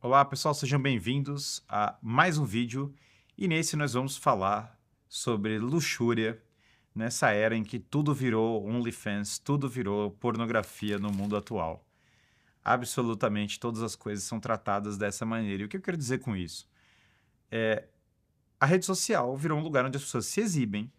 Olá pessoal, sejam bem-vindos a mais um vídeo e nesse nós vamos falar sobre luxúria nessa era em que tudo virou OnlyFans, tudo virou pornografia no mundo atual. Absolutamente todas as coisas são tratadas dessa maneira. E o que eu quero dizer com isso? A rede social virou um lugar onde as pessoas se exibem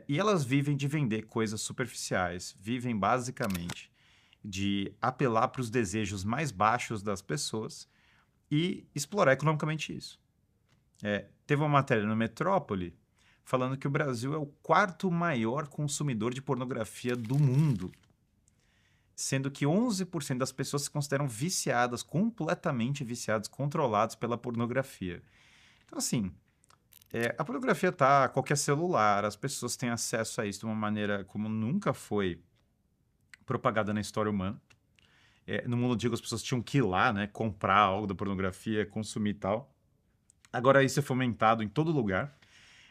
e elas vivem de vender coisas superficiais, vivem basicamente de apelar para os desejos mais baixos das pessoas e explorar economicamente isso. Teve uma matéria no Metrópole falando que o Brasil é o quarto maior consumidor de pornografia do mundo, sendo que 11% das pessoas se consideram viciadas, completamente viciadas, controladas pela pornografia. Então, assim, a pornografia está a qualquer celular, as pessoas têm acesso a isso de uma maneira como nunca foi propagada na história humana. No mundo antigo, as pessoas tinham que ir lá, né, comprar algo da pornografia, consumir e tal. Agora isso é fomentado em todo lugar.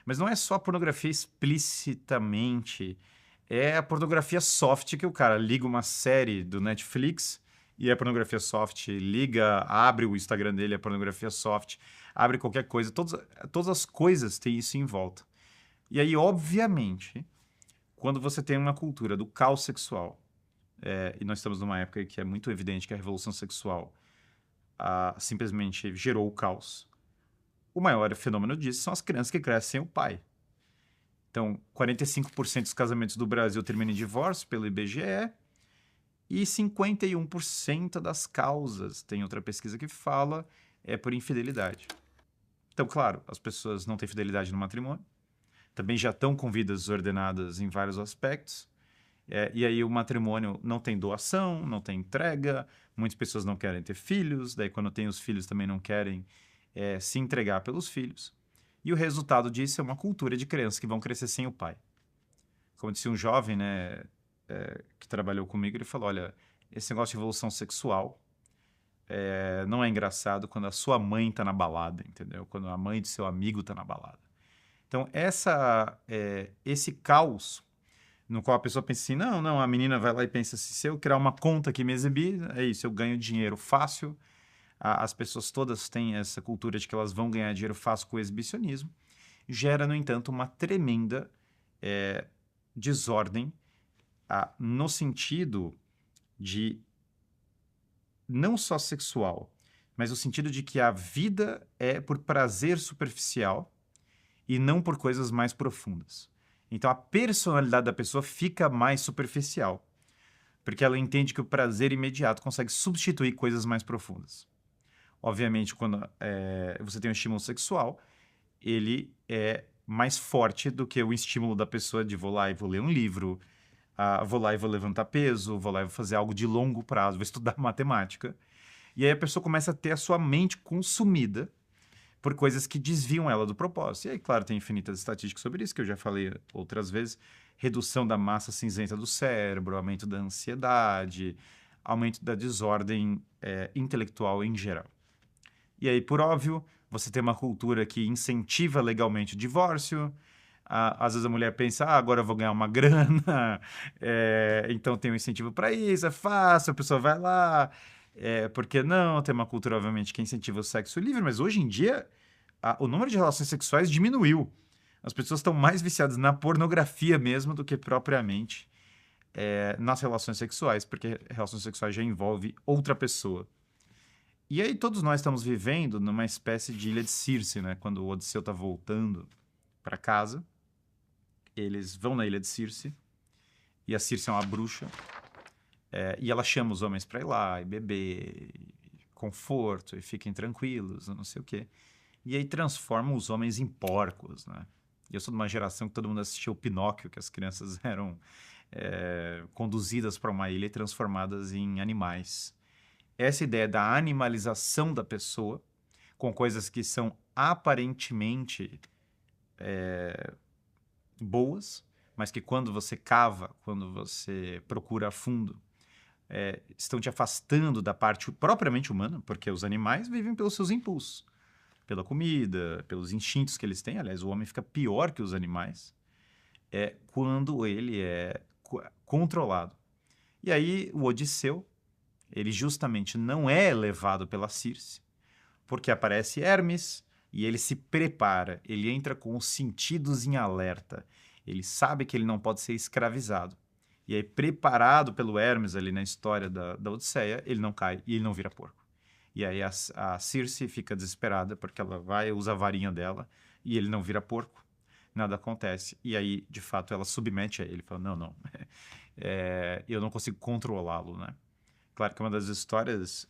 Mas não é só a pornografia explicitamente. É a pornografia soft que o cara liga uma série do Netflix e a pornografia soft, liga, abre o Instagram dele, a pornografia soft, abre qualquer coisa. Todas as coisas têm isso em volta. E aí, obviamente, quando você tem uma cultura do caos sexual, e nós estamos numa época que é muito evidente que a revolução sexual simplesmente gerou o caos. O maior fenômeno disso são as crianças que crescem sem o pai. Então, 45% dos casamentos do Brasil terminam em divórcio pelo IBGE e 51% das causas, tem outra pesquisa que fala, é por infidelidade. Então, claro, as pessoas não têm fidelidade no matrimônio, também já estão com vidas desordenadas em vários aspectos, e aí o matrimônio não tem doação, não tem entrega, muitas pessoas não querem ter filhos, daí quando tem os filhos também não querem se entregar pelos filhos. E o resultado disso é uma cultura de crianças que vão crescer sem o pai. Como disse um jovem, né, que trabalhou comigo, ele falou, olha, esse negócio de evolução sexual não é engraçado quando a sua mãe tá na balada, entendeu? Quando a mãe do seu amigo tá na balada. Então, esse caos no qual a pessoa pensa assim, não, a menina vai lá e pensa assim, se eu criar uma conta que me exibir, é isso, eu ganho dinheiro fácil. As pessoas todas têm essa cultura de que elas vão ganhar dinheiro fácil com o exibicionismo. Gera, no entanto, uma tremenda desordem no sentido de não só sexual, mas no sentido de que a vida é por prazer superficial e não por coisas mais profundas. Então a personalidade da pessoa fica mais superficial, porque ela entende que o prazer imediato consegue substituir coisas mais profundas. Obviamente, quando você tem um estímulo sexual, ele é mais forte do que o estímulo da pessoa de vou lá e vou ler um livro, vou lá e vou levantar peso, vou lá e vou fazer algo de longo prazo, vou estudar matemática. E aí a pessoa começa a ter a sua mente consumida por coisas que desviam ela do propósito. E aí, claro, tem infinitas estatísticas sobre isso, que eu já falei outras vezes. Redução da massa cinzenta do cérebro, aumento da ansiedade, aumento da desordem intelectual em geral. E aí, por óbvio, você tem uma cultura que incentiva legalmente o divórcio. Às vezes a mulher pensa, agora eu vou ganhar uma grana, então tem um incentivo para isso, é fácil, a pessoa vai lá. Por que não? Tem uma cultura, obviamente, que incentiva o sexo livre, mas hoje em dia o número de relações sexuais diminuiu. As pessoas estão mais viciadas na pornografia mesmo do que propriamente nas relações sexuais, porque relações sexuais já envolve outra pessoa. E aí todos nós estamos vivendo numa espécie de ilha de Circe, né? Quando o Odisseu está voltando para casa, eles vão na ilha de Circe, e a Circe é uma bruxa, e ela chama os homens para ir lá e beber, e conforto, e fiquem tranquilos, não sei o quê. E aí transforma os homens em porcos, né? E eu sou de uma geração que todo mundo assistiu o Pinóquio, que as crianças eram conduzidas para uma ilha e transformadas em animais. Essa ideia da animalização da pessoa com coisas que são aparentemente boas, mas que quando você cava, quando você procura a fundo, estão te afastando da parte propriamente humana, porque os animais vivem pelos seus impulsos, pela comida, pelos instintos que eles têm. Aliás, o homem fica pior que os animais quando ele é controlado. E aí o Odisseu, ele justamente não é levado pela Circe, porque aparece Hermes e ele se prepara, ele entra com os sentidos em alerta. Ele sabe que ele não pode ser escravizado. E aí, preparado pelo Hermes ali na história da Odisseia, ele não cai e ele não vira porco. E aí a Circe fica desesperada porque ela vai, usa a varinha dela e ele não vira porco. Nada acontece. E aí, de fato, ela submete a ele. Fala, não. Eu não consigo controlá-lo, né? Claro que uma das histórias,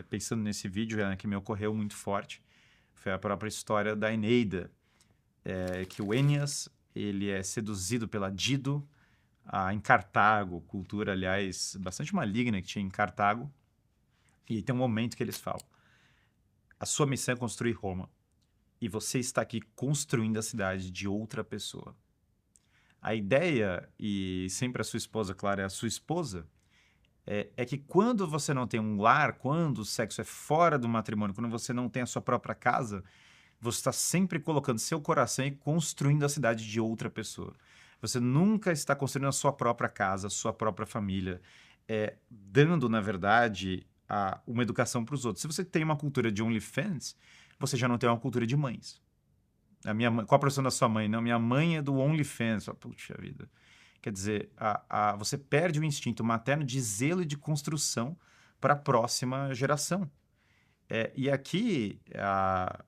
pensando nesse vídeo, que me ocorreu muito forte, foi a própria história da Eneida, que o Eneas, ele é seduzido pela Dido em Cartago, cultura, aliás, bastante maligna que tinha em Cartago, e tem um momento que eles falam, a sua missão é construir Roma, e você está aqui construindo a cidade de outra pessoa. A ideia, e sempre a sua esposa, claro, é a sua esposa, é que quando você não tem um lar, quando o sexo é fora do matrimônio, quando você não tem a sua própria casa, você está sempre colocando seu coração e construindo a cidade de outra pessoa. Você nunca está construindo a sua própria casa, a sua própria família, dando, na verdade, uma educação para os outros. Se você tem uma cultura de OnlyFans, você já não tem uma cultura de mães. Qual a profissão da sua mãe? Não, minha mãe é do OnlyFans. Puxa vida. Quer dizer, você perde o instinto materno de zelo e de construção para a próxima geração. E aqui,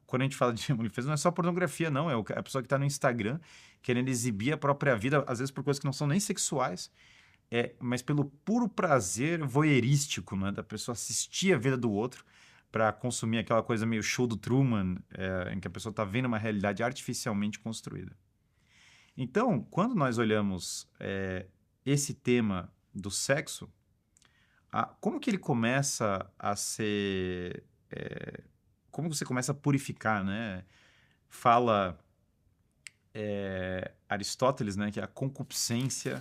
quando a gente fala de OnlyFans, não é só pornografia, não. É a pessoa que está no Instagram querendo exibir a própria vida, às vezes por coisas que não são nem sexuais, mas pelo puro prazer voyeurístico, né, da pessoa assistir a vida do outro para consumir aquela coisa meio show do Truman, em que a pessoa está vendo uma realidade artificialmente construída. Então, quando nós olhamos esse tema do sexo, como que ele começa a ser... como você começa a purificar, né? Fala Aristóteles, né, que a concupiscência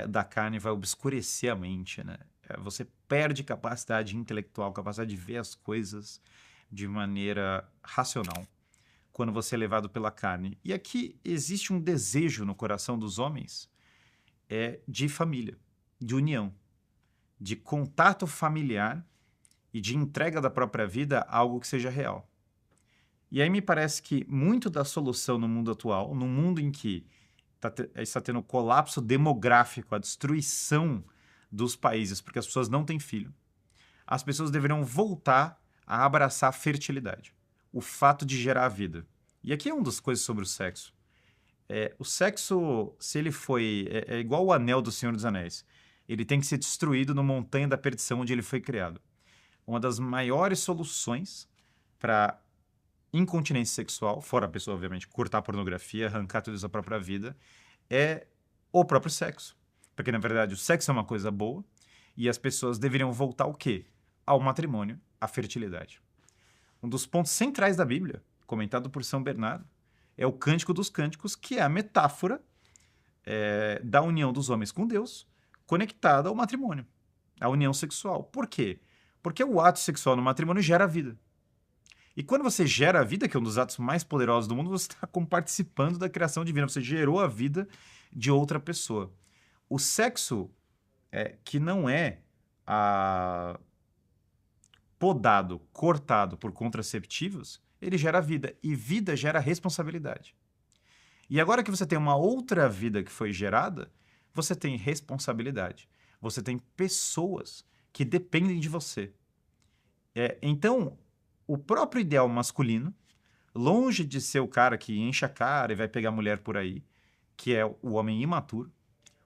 da carne vai obscurecer a mente, né? Você perde capacidade intelectual, capacidade de ver as coisas de maneira racional quando você é levado pela carne. E aqui existe um desejo no coração dos homens de família, de união, de contato familiar e de entrega da própria vida a algo que seja real. E aí me parece que muito da solução no mundo atual, num mundo em que está tendo colapso demográfico, a destruição dos países, porque as pessoas não têm filho, as pessoas deveriam voltar a abraçar a fertilidade, o fato de gerar a vida. E aqui é uma das coisas sobre o sexo. O sexo, se ele foi... É igual o anel do Senhor dos Anéis. Ele tem que ser destruído no montanha da perdição onde ele foi criado. Uma das maiores soluções para incontinência sexual, fora a pessoa, obviamente, cortar a pornografia, arrancar tudo isso da própria vida, é o próprio sexo. Porque, na verdade, o sexo é uma coisa boa e as pessoas deveriam voltar ao quê? Ao matrimônio, à fertilidade. Um dos pontos centrais da Bíblia, comentado por São Bernardo, é o Cântico dos Cânticos, que é a metáfora da união dos homens com Deus, conectada ao matrimônio, à união sexual. Por quê? Porque o ato sexual no matrimônio gera vida. E quando você gera a vida, que é um dos atos mais poderosos do mundo, você está como participando da criação divina. Você gerou a vida de outra pessoa. O sexo, que não é podado, cortado por contraceptivos, ele gera vida. E vida gera responsabilidade. E agora que você tem uma outra vida que foi gerada, você tem responsabilidade. Você tem pessoas que dependem de você. Então, o próprio ideal masculino, longe de ser o cara que enche a cara e vai pegar mulher por aí, que é o homem imaturo,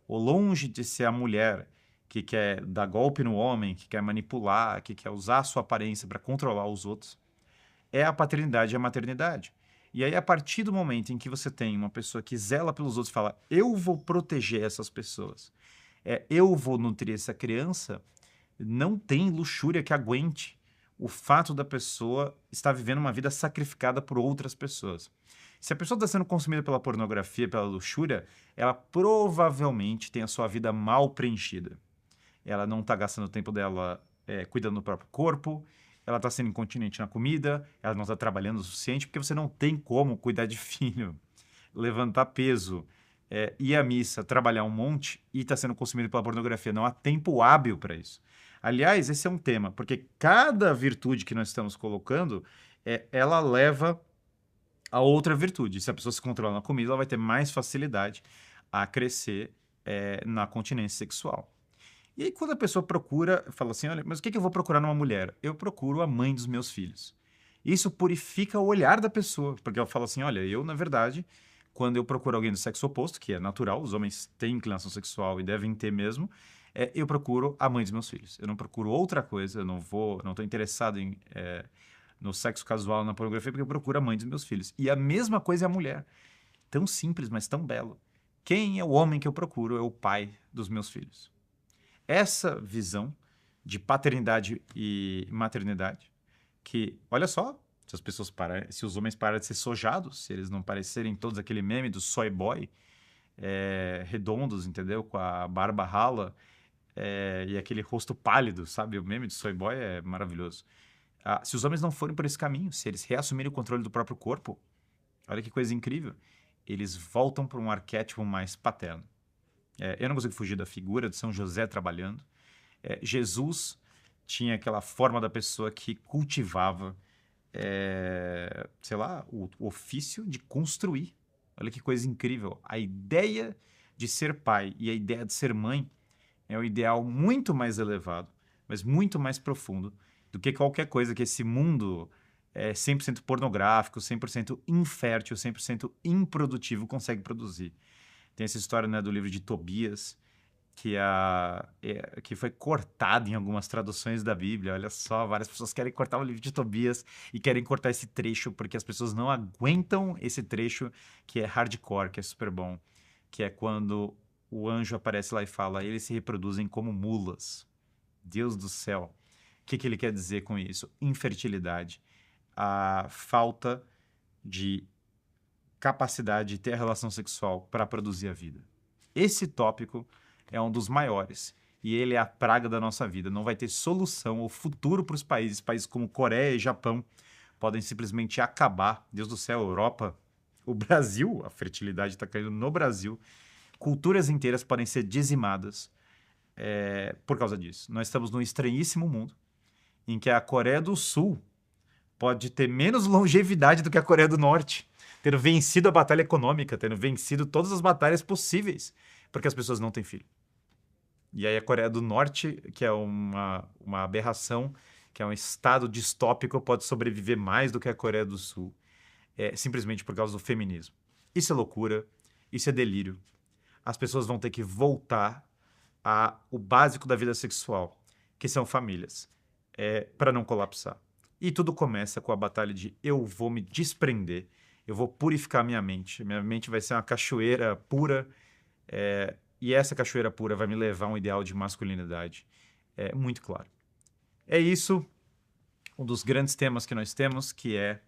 ou longe de ser a mulher que quer dar golpe no homem, que quer manipular, que quer usar a sua aparência para controlar os outros, é a paternidade e a maternidade. E aí, a partir do momento em que você tem uma pessoa que zela pelos outros e fala, eu vou proteger essas pessoas, eu vou nutrir essa criança, não tem luxúria que aguente o fato da pessoa estar vivendo uma vida sacrificada por outras pessoas. Se a pessoa está sendo consumida pela pornografia, pela luxúria, ela provavelmente tem a sua vida mal preenchida. Ela não está gastando o tempo dela cuidando do próprio corpo, ela está sendo incontinente na comida, ela não está trabalhando o suficiente, porque você não tem como cuidar de filho, levantar peso, ir à missa, trabalhar um monte e está sendo consumido pela pornografia. Não há tempo hábil para isso. Aliás, esse é um tema, porque cada virtude que nós estamos colocando, ela leva a outra virtude. Se a pessoa se controla na comida, ela vai ter mais facilidade a crescer na continência sexual. E aí, quando a pessoa procura, fala assim, olha, mas o que que eu vou procurar numa mulher? Eu procuro a mãe dos meus filhos. Isso purifica o olhar da pessoa, porque ela fala assim, olha, eu, na verdade, quando eu procuro alguém do sexo oposto, que é natural, os homens têm inclinação sexual e devem ter mesmo, eu procuro a mãe dos meus filhos. Eu não procuro outra coisa, eu não estou interessado no sexo casual, na pornografia, porque eu procuro a mãe dos meus filhos. E a mesma coisa é a mulher. Tão simples, mas tão belo. Quem é o homem que eu procuro? É o pai dos meus filhos. Essa visão de paternidade e maternidade, que, olha só, se os homens pararem de ser sojados, se eles não parecerem todos aquele meme do soy boy, redondos, entendeu? Com a barba rala e aquele rosto pálido, sabe? O meme do soy boy é maravilhoso. Se os homens não forem por esse caminho, se eles reassumirem o controle do próprio corpo, olha que coisa incrível, eles voltam para um arquétipo mais paterno. Eu não consigo fugir da figura de São José trabalhando. Jesus tinha aquela forma da pessoa que cultivava, sei lá, o ofício de construir. Olha que coisa incrível. A ideia de ser pai e a ideia de ser mãe é um ideal muito mais elevado, mas muito mais profundo do que qualquer coisa que esse mundo 100% pornográfico, 100% infértil, 100% improdutivo consegue produzir. Tem essa história, né, do livro de Tobias, que foi cortado em algumas traduções da Bíblia. Olha só, várias pessoas querem cortar o livro de Tobias e querem cortar esse trecho porque as pessoas não aguentam esse trecho que é hardcore, que é super bom, que é quando o anjo aparece lá e fala, eles se reproduzem como mulas. Deus do céu. O que ele quer dizer com isso? Infertilidade. A falta de capacidade de ter a relação sexual para produzir a vida. Esse tópico é um dos maiores e ele é a praga da nossa vida. Não vai ter solução ou futuro para os países. Países como Coreia e Japão podem simplesmente acabar. Deus do céu, Europa, o Brasil, a fertilidade está caindo no Brasil. Culturas inteiras podem ser dizimadas por causa disso. Nós estamos num estranhíssimo mundo em que a Coreia do Sul pode ter menos longevidade do que a Coreia do Norte, tendo vencido a batalha econômica, tendo vencido todas as batalhas possíveis, porque as pessoas não têm filho. E aí a Coreia do Norte, que é uma aberração, que é um estado distópico, pode sobreviver mais do que a Coreia do Sul, simplesmente por causa do feminismo. Isso é loucura, isso é delírio. As pessoas vão ter que voltar ao básico da vida sexual, que são famílias, para não colapsar. E tudo começa com a batalha de eu vou me desprender, eu vou purificar minha mente vai ser uma cachoeira pura, e essa cachoeira pura vai me levar a um ideal de masculinidade muito claro. É isso, um dos grandes temas que nós temos, que é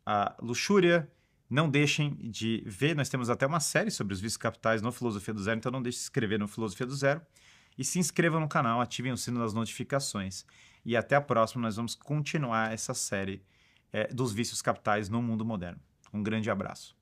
a luxúria. Não deixem de ver, nós temos até uma série sobre os vícios capitais no Filosofia do Zero, então não deixe de se inscrever no Filosofia do Zero e se inscrevam no canal, ativem o sino das notificações. E até a próxima, nós vamos continuar essa série dos vícios capitais no mundo moderno. Um grande abraço.